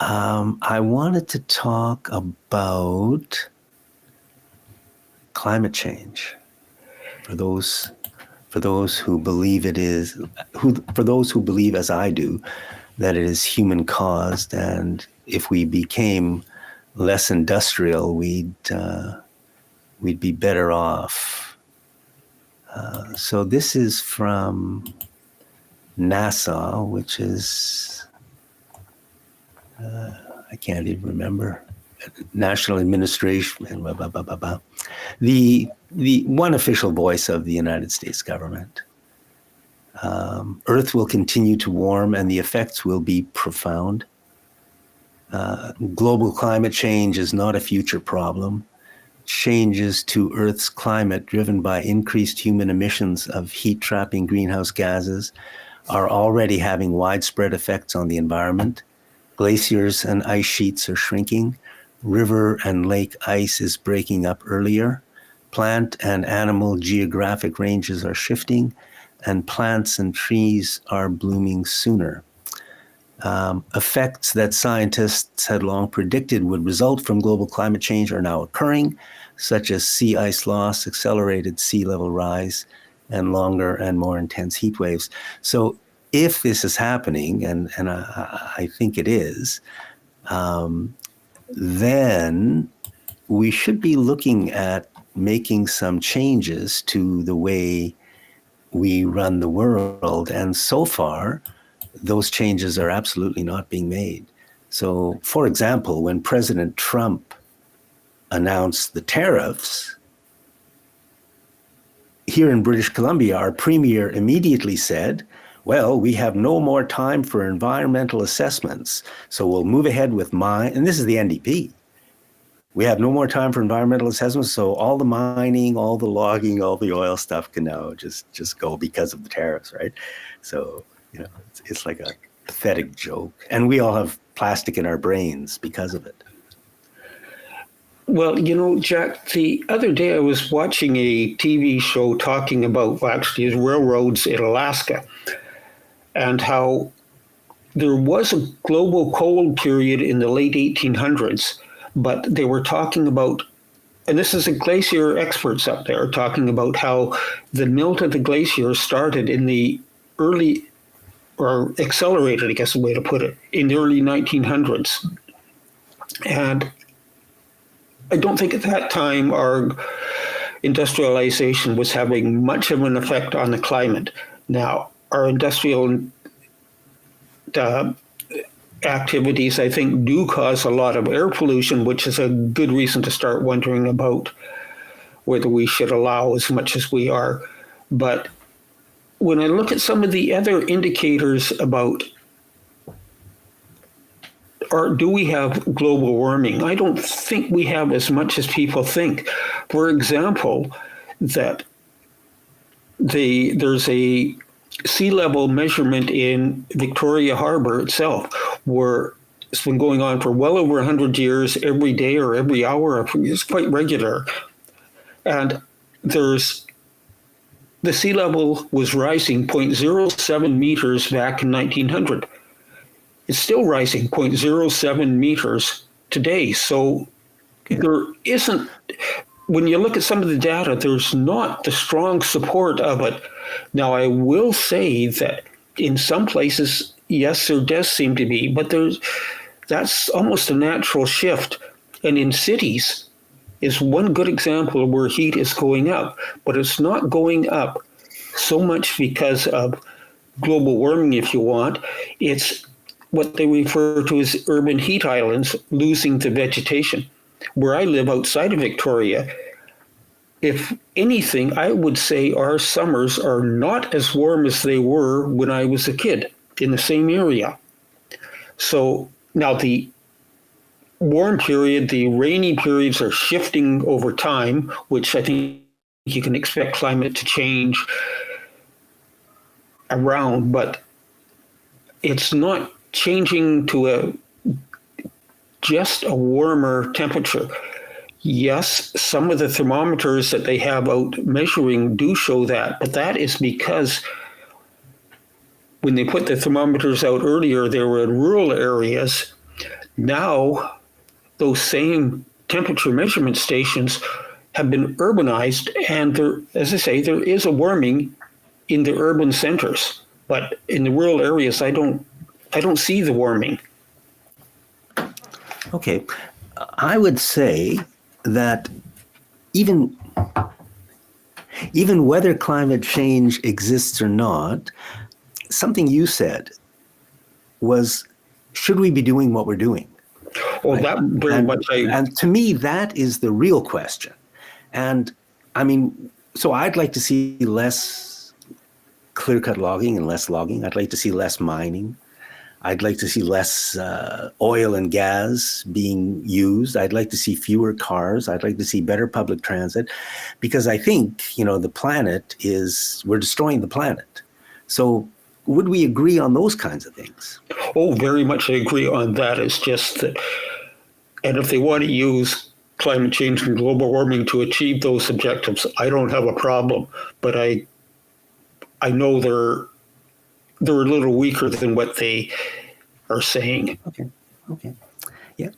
I wanted to talk about climate change for those who believe for those who believe, as I do, that it is human caused, and if we became less industrial, we'd be better off. So this is from NASA, which is I can't even remember. National Administration, blah, blah, blah, blah, blah. The one official voice of the United States government. Earth will continue to warm and the effects will be profound. Global climate change is not a future problem. Changes to Earth's climate driven by increased human emissions of heat-trapping greenhouse gases are already having widespread effects on the environment. Glaciers and ice sheets are shrinking. River and lake ice is breaking up earlier. Plant and animal geographic ranges are shifting, and plants and trees are blooming sooner. Effects that scientists had long predicted would result from global climate change are now occurring, such as sea ice loss, accelerated sea level rise, and longer and more intense heat waves. So if this is happening, and I think it is, then we should be looking at making some changes to the way we run the world. And so far, those changes are absolutely not being made. So, for example, when President Trump announced the tariffs, here in British Columbia, our premier immediately said, well, we have no more time for environmental assessments, so we'll move ahead with and this is the NDP. We have no more time for environmental assessments, so all the mining, all the logging, all the oil stuff can now just go because of the tariffs, right? So, it's like a pathetic joke. And we all have plastic in our brains because of it. Well, Jack, the other day I was watching a TV show talking about actually railroads in Alaska and how there was a global cold period in the late 1800s, but they were talking about, and this is the glacier experts up there talking about how the melt of the glacier started in the early, or accelerated, I guess the way to put it, in the early 1900s. And I don't think at that time our industrialization was having much of an effect on the climate. Now, our industrial activities, I think, do cause a lot of air pollution, which is a good reason to start wondering about whether we should allow as much as we are. But when I look at some of the other indicators about do we have global warming, I don't think we have as much as people think. For example, that there's a sea level measurement in Victoria Harbour itself, where it's been going on for well over 100 years, every day or every hour. It's quite regular. And the sea level was rising 0.07 meters back in 1900. It's still rising 0.07 meters today. So there isn't, when you look at some of the data, there's not the strong support of it. Now, I will say that in some places, yes, there does seem to be, but that's almost a natural shift. And in cities is one good example of where heat is going up, but it's not going up so much because of global warming, if you want. It's what they refer to as urban heat islands losing the vegetation. Where I live outside of Victoria, if anything, I would say our summers are not as warm as they were when I was a kid in the same area. So now the warm period, the rainy periods are shifting over time, which I think you can expect climate to change around, but it's not changing to just a warmer temperature. Yes, some of the thermometers that they have out measuring do show that, but that is because when they put the thermometers out earlier, they were in rural areas. now those same temperature measurement stations have been urbanized, and there, as I say, there is a warming in the urban centers, but in the rural areas, I don't see the warming. Okay, I would say that even whether climate change exists or not, something you said was, should we be doing what we're doing? Oh, right? That very much. And to me, that is the real question. And I mean, so I'd like to see less clear-cut logging and less logging. I'd like to see less mining. I'd like to see less oil and gas being used. I'd like to see fewer cars. I'd like to see better public transit, because I think, the planet we're destroying the planet. So would we agree on those kinds of things? Oh, very much I agree on that. It's just that, and if they want to use climate change and global warming to achieve those objectives, I don't have a problem. But I know they're a little weaker than what they are saying. Okay. Yeah.